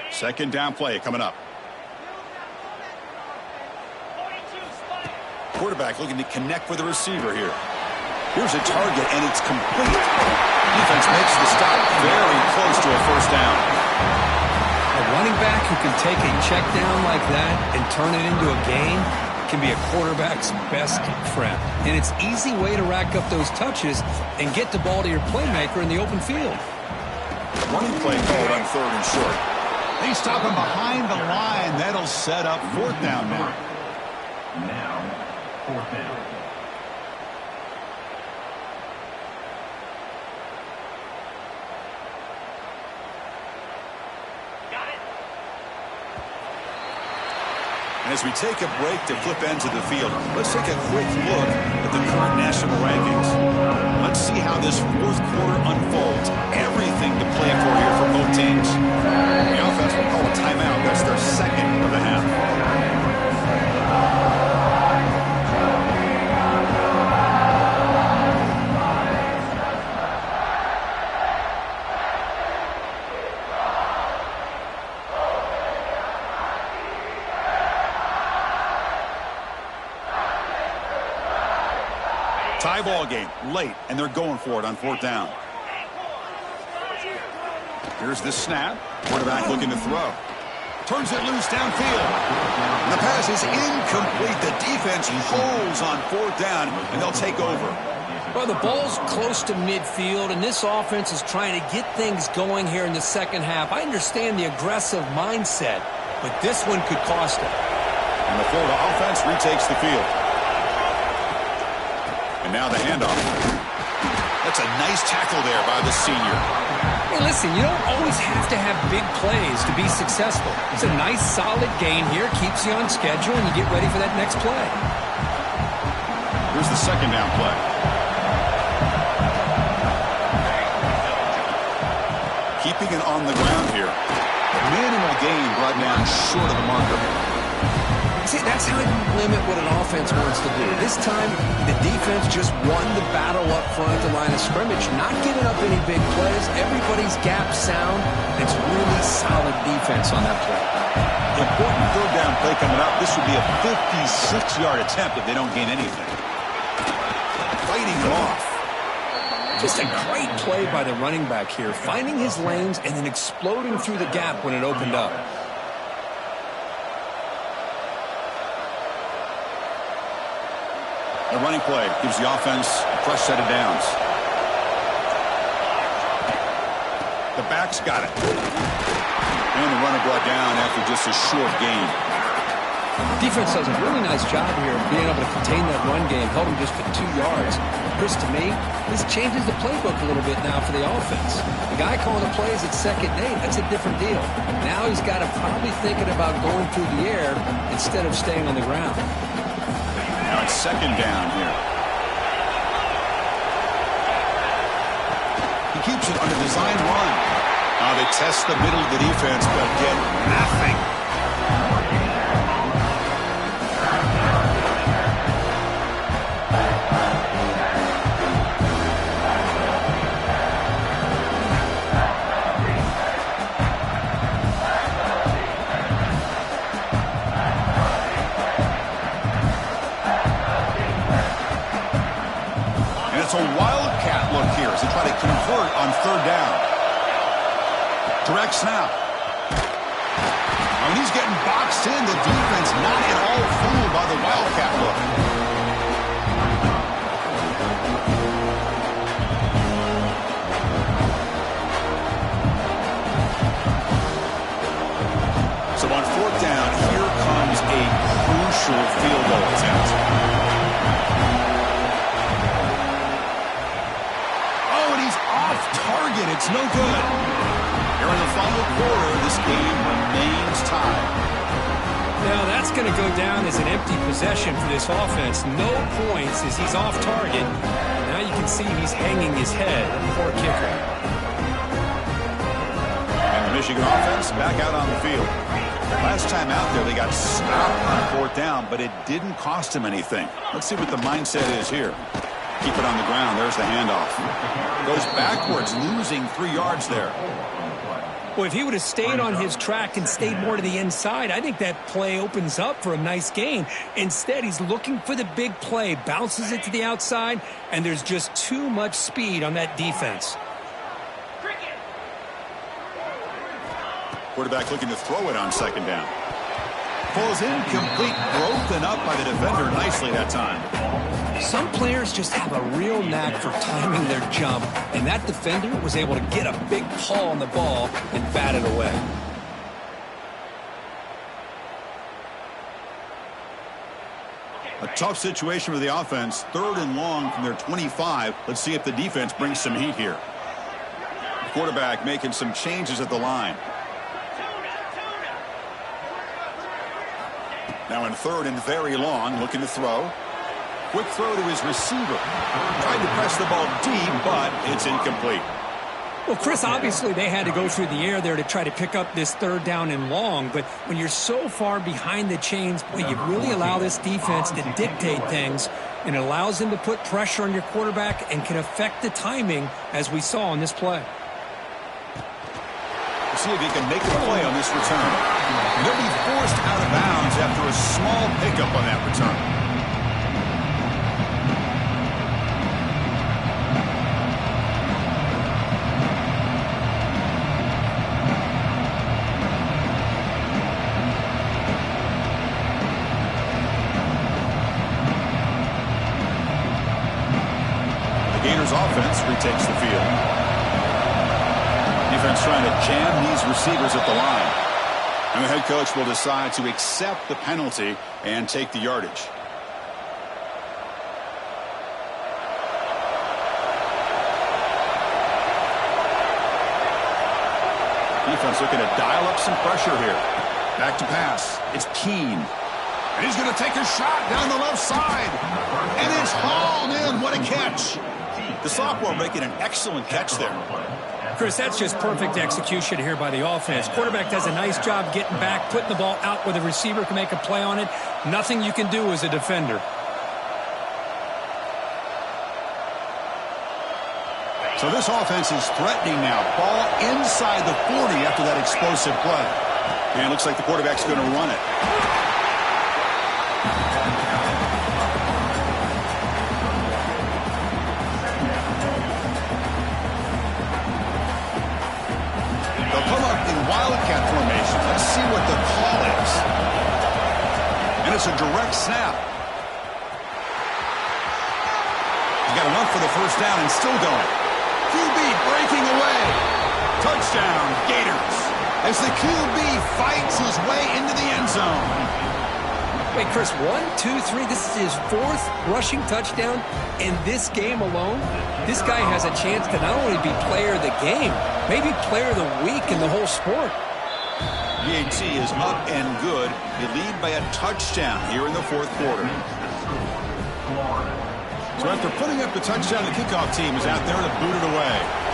Second down play coming up. Quarterback looking to connect with the receiver here. Here's a target, and it's complete. Defense makes the stop very close to a first down. A running back who can take a check down like that and turn it into a gain can be a quarterback's best friend. And it's an easy way to rack up those touches and get the ball to your playmaker in the open field. Running play called on 3rd and short. They stop him behind the line. That'll set up 4th down now. Now, 4th down. And as we take a break to flip ends of the field, let's take a quick look at the current national rankings. Let's see how this fourth quarter unfolds. Everything to play for here for both teams. The offense will call a timeout. That's their second of the half. Tie ball game, late, and they're going for it on fourth down. Here's the snap. Quarterback looking to throw. Turns it loose downfield. The pass is incomplete. The defense holds on fourth down, and they'll take over. Well, the ball's close to midfield, and this offense is trying to get things going here in the second half. I understand the aggressive mindset, but this one could cost them. And the Florida offense retakes the field. And now the handoff. That's a nice tackle there by the senior. Hey, listen, you don't always have to have big plays to be successful. It's a nice, solid gain here. Keeps you on schedule, and you get ready for that next play. Here's the second down play. Keeping it on the ground here. Minimal gain brought down short of the marker. See, that's how you limit what an offense wants to do. This time, the defense just won the battle up front at the line of scrimmage, not giving up any big plays. Everybody's gap sound. It's really solid defense on that play. Important third down play coming up. This would be a 56-yard attempt if they don't gain anything. Fighting it off. Just a great play by the running back here, finding his lanes and then exploding through the gap when it opened up. The running play gives the offense a fresh set of downs. The back's got it. And the runner brought down after just a short gain. Defense does a really nice job here of being able to contain that run game, held him just for 2 yards. Chris, to me, this changes the playbook a little bit now for the offense. The guy calling the plays at 2nd and 8, that's a different deal. Now he's got to probably thinking about going through the air instead of staying on the ground. Now it's second down here. He keeps it on a design run. Now they test the middle of the defense, but get nothing. It's a wildcat look here as they try to convert on third down. Direct snap. When he's getting boxed in, the defense not at all fooled by the wildcat look. So on fourth down, here comes a crucial field goal attempt. Target, it's no good. Here in the final quarter, this game remains tied. Now that's going to go down as an empty possession for this offense. No points as he's off target. Now you can see he's hanging his head. Poor kicker. And the Michigan offense back out on the field. Last time out there, they got stopped on fourth down, but it didn't cost him anything. Let's see what the mindset is here. Keep it on the ground. There's the handoff. Goes backwards, losing 3 yards there. Well, if he would have stayed on his track and stayed more to the inside, I think that play opens up for a nice gain. Instead, he's looking for the big play, bounces it to the outside, and there's just too much speed on that defense. Quarterback looking to throw it on second down. Falls incomplete, broken up by the defender nicely that time. Some players just have a real knack for timing their jump, and that defender was able to get a big paw on the ball and bat it away. A tough situation for the offense. 3rd and long from their 25. Let's see if the defense brings some heat here. The quarterback making some changes at the line. Now in third and very long, looking to throw. Quick throw to his receiver. Tried to press the ball deep, but it's incomplete. Well, Chris, obviously they had to go through the air there to try to pick up this third down and long, but when you're so far behind the chains, boy, you really allow this defense to dictate things, and it allows them to put pressure on your quarterback and can affect the timing, as we saw on this play. We'll see if he can make the play on this return. He'll be forced out of bounds after a small pickup on that return. Offense retakes the field. Defense trying to jam these receivers at the line. And the head coach will decide to accept the penalty and take the yardage. Defense looking to dial up some pressure here. Back to pass. It's Keene. And he's going to take a shot down the left side. And it's hauled in. What a catch. The sophomore making an excellent catch there. Chris, that's just perfect execution here by the offense. Quarterback does a nice job getting back, putting the ball out where the receiver can make a play on it. Nothing you can do as a defender. So this offense is threatening now. Ball inside the 40 after that explosive play. And it looks like the quarterback's going to run it. Wildcat formation. Let's see what the call is. And it's a direct snap. He's got enough for the first down and still going. QB breaking away. Touchdown, Gators. As the QB fights his way into the end zone. Wait, Chris, 1, 2, 3. This is his fourth rushing touchdown in this game alone. This guy has a chance to not only be player of the game, maybe player of the week in the whole sport. BAT is up and good. They lead by a touchdown here in the fourth quarter. So after putting up the touchdown, the kickoff team is out there to boot it away.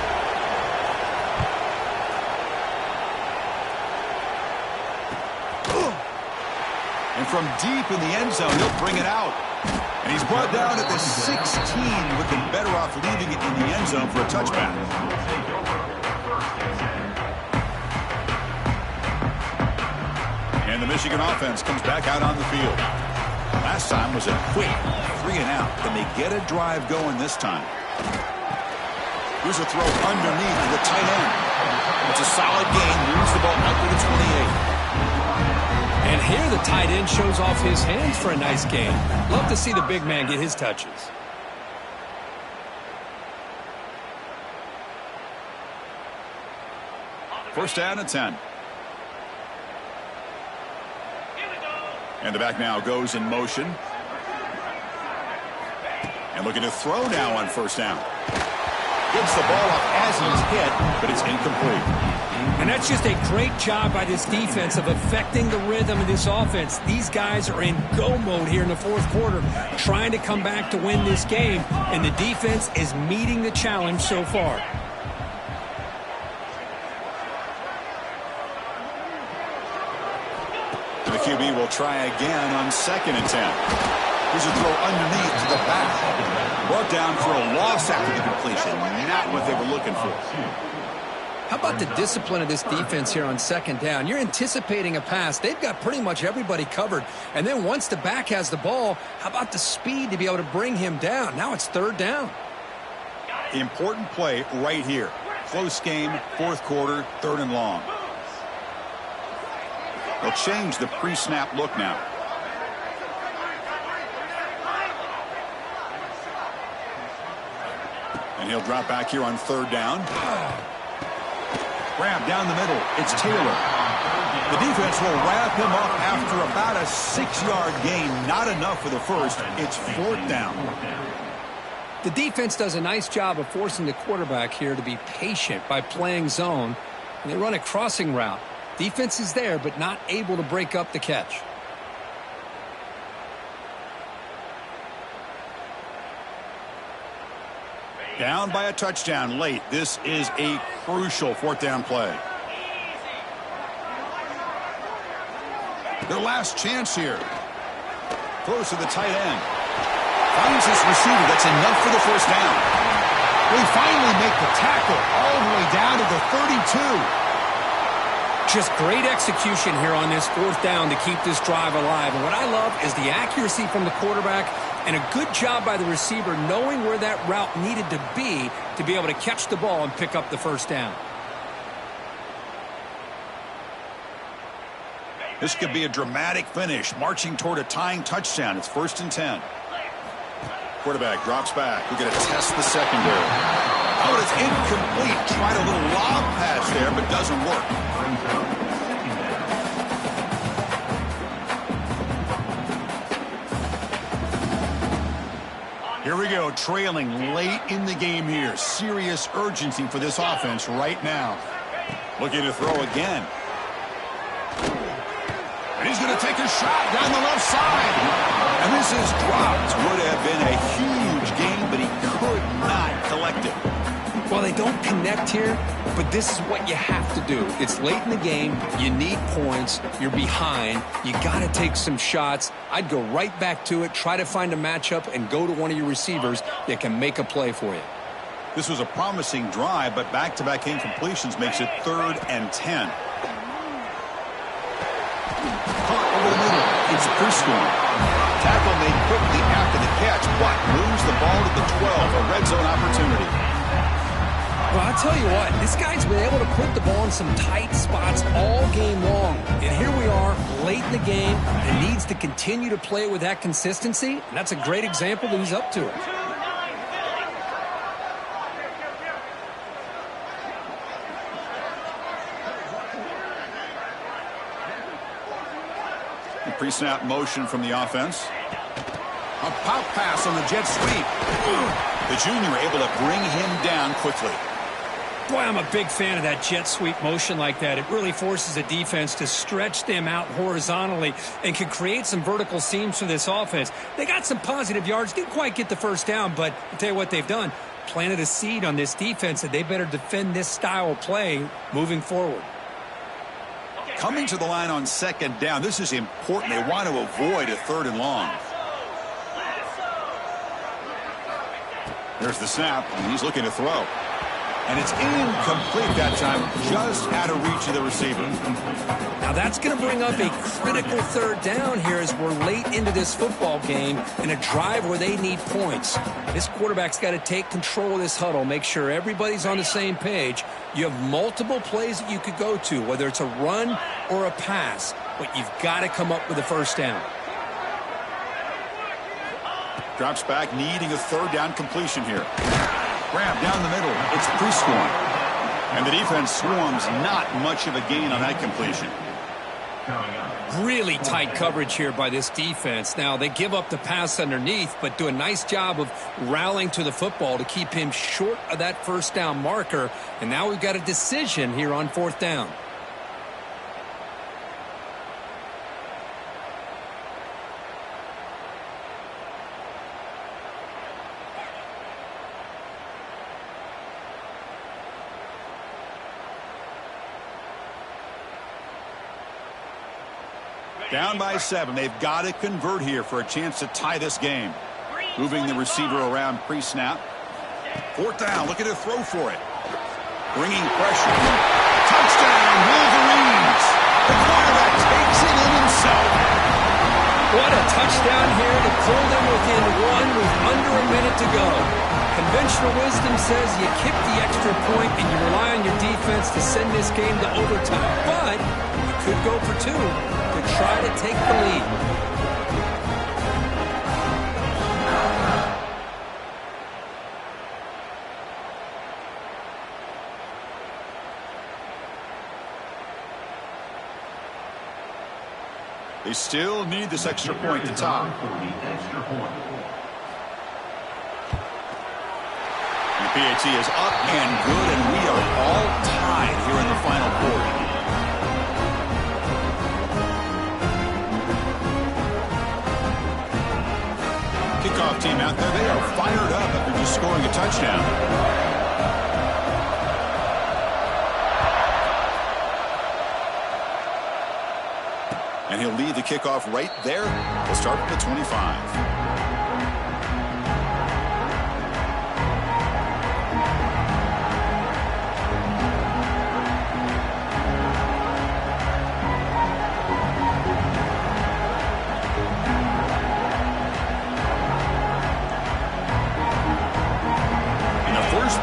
And from deep in the end zone, he'll bring it out. And he's brought down at the 16, looking better off leaving it in the end zone for a touchback. And the Michigan offense comes back out on the field. Last time was a quick 3 and out. Can they get a drive going this time? Here's a throw underneath to the tight end. It's a solid gain. Moves the ball out to the 28. And here the tight end shows off his hands for a nice gain. Love to see the big man get his touches. First down and 10. And the back now goes in motion. And looking to throw now on first down. Gets the ball up as he's hit, but it's incomplete. And that's just a great job by this defense of affecting the rhythm of this offense. These guys are in go mode here in the fourth quarter, trying to come back to win this game, and the defense is meeting the challenge so far. The QB will try again on 2nd and 10. Here's a throw underneath to the back. Brought down for a loss after the completion. Not what they were looking for. How about the discipline of this defense here on 2nd down? You're anticipating a pass. They've got pretty much everybody covered. And then once the back has the ball, how about the speed to be able to bring him down? Now it's 3rd down. Important play right here. Close game, fourth quarter, 3rd and long. They'll change the pre-snap look now. And he'll drop back here on 3rd down. Grab down the middle. It's Taylor. The defense will wrap him up after about a 6-yard gain. Not enough for the first. It's 4th down. The defense does a nice job of forcing the quarterback here to be patient by playing zone. And they run a crossing route. Defense is there, but not able to break up the catch. Down by a touchdown late. This is a crucial fourth down play. Their last chance here. Throws to the tight end. Finds this receiver. That's enough for the first down. We finally make the tackle all the way down to the 32. Just great execution here on this fourth down to keep this drive alive. And what I love is the accuracy from the quarterback and a good job by the receiver knowing where that route needed to be able to catch the ball and pick up the first down. This could be a dramatic finish, marching toward a tying touchdown. It's 1st and 10. Quarterback drops back. We're going to test the secondary. Oh, it's incomplete. Tried a little lob pass there, but doesn't work. Here we go, trailing late in the game here. Serious urgency for this offense right now. Looking to throw again. And he's going to take a shot down the left side. And this is dropped. Would have been a huge gain, but he could not collect it. Well, they don't connect here, but this is what you have to do. It's late in the game. You need points. You're behind. You got to take some shots. I'd go right back to it, try to find a matchup, and go to one of your receivers that can make a play for you. This was a promising drive, but back-to-back incompletions makes it 3rd and 10. Caught over the middle. It's preschool. Tackle made quickly after the catch, but moves the ball to the 12, a red zone opportunity. Well, I'll tell you what, this guy's been able to put the ball in some tight spots all game long. And here we are, late in the game, and needs to continue to play with that consistency. And that's a great example that he's up to it. Pre-snap motion from the offense. A pop pass on the jet sweep. The junior able to bring him down quickly. Boy, I'm a big fan of that jet sweep motion like that. It really forces a defense to stretch them out horizontally and can create some vertical seams for this offense. They got some positive yards, didn't quite get the first down, but I'll tell you what they've done. Planted a seed on this defense that they better defend this style of play moving forward. Coming to the line on 2nd down. This is important. They want to avoid a 3rd and long. There's the snap, and he's looking to throw. And it's incomplete that time, just out of reach of the receiver. Now that's going to bring up a critical 3rd down here as we're late into this football game in a drive where they need points. This quarterback's got to take control of this huddle, make sure everybody's on the same page. You have multiple plays that you could go to, whether it's a run or a pass, but you've got to come up with a first down. Drops back, needing a 3rd down completion here. Grab down the middle. It's prescoring. And the defense swarms, not much of a gain on that completion. Really tight coverage here by this defense. Now, they give up the pass underneath, but do a nice job of rallying to the football to keep him short of that first down marker. And now we've got a decision here on 4th down. Down by 7. They've got to convert here for a chance to tie this game. Moving the receiver around pre-snap. 4th down. Looking to throw for it. Bringing pressure. Touchdown, Wolverines. The quarterback takes it in himself. What a touchdown here to pull them within 1 with under a minute to go. Conventional wisdom says you kick the extra point and you rely on your defense to send this game to overtime. But you could go for 2 to try to take the lead. They still need this extra point to top. The PAT is up and good, and we are all tied here in the final quarter. Kickoff team out there, they are fired up after to scoring a touchdown. And he'll lead the kickoff right there. We'll start at the 25.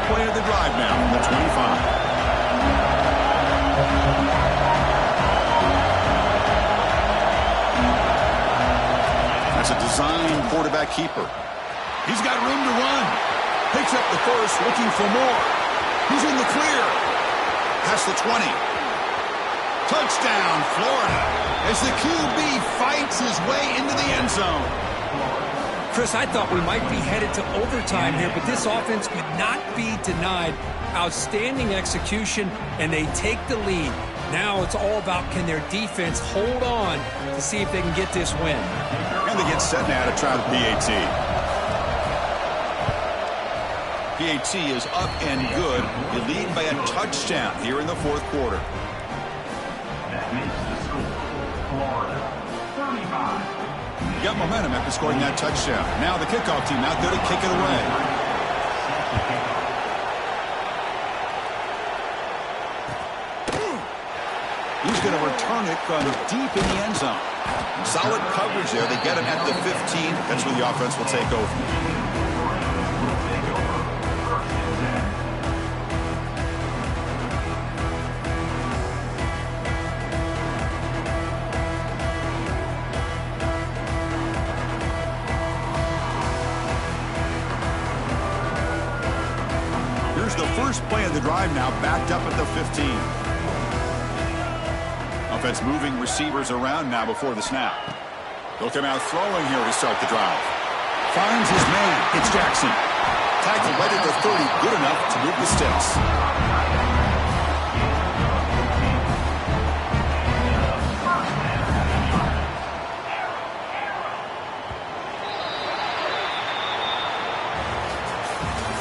Play of the drive now from the 25. That's a design quarterback keeper. He's got room to run. Picks up the first, looking for more. He's in the clear. Past the 20. Touchdown, Florida, as the QB fights his way into the end zone. Chris, I thought we might be headed to overtime here, but this offense could not be denied. Outstanding execution, and they take the lead. Now it's all about, can their defense hold on to see if they can get this win. And they get set now to try the PAT. PAT is up and good. You lead by a touchdown here in the fourth quarter. That makes the score Florida 35. Got momentum after scoring that touchdown. Now the kickoff team out there to kick it away. He's going to return it from deep in the end zone. Solid coverage there. They get him at the 15. That's where the offense will take over. The first play of the drive now backed up at the 15. Offense moving receivers around now before the snap. They'll come out throwing here to start the drive. Finds his man. It's Jackson. Tackled right at the 30. Good enough to move the sticks.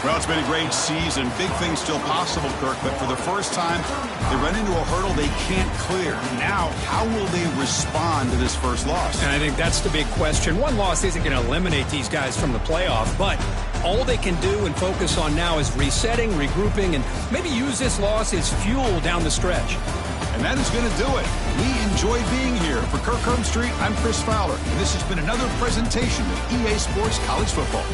Well, it's been a great season. Big things still possible, Kirk, but for the first time, they run into a hurdle they can't clear. Now, how will they respond to this first loss? And I think that's the big question. One loss isn't going to eliminate these guys from the playoff, but all they can do and focus on now is resetting, regrouping, and maybe use this loss as fuel down the stretch. And that is going to do it. We enjoy being here. For Kirk Herbstreit, I'm Chris Fowler, and this has been another presentation of EA Sports College Football.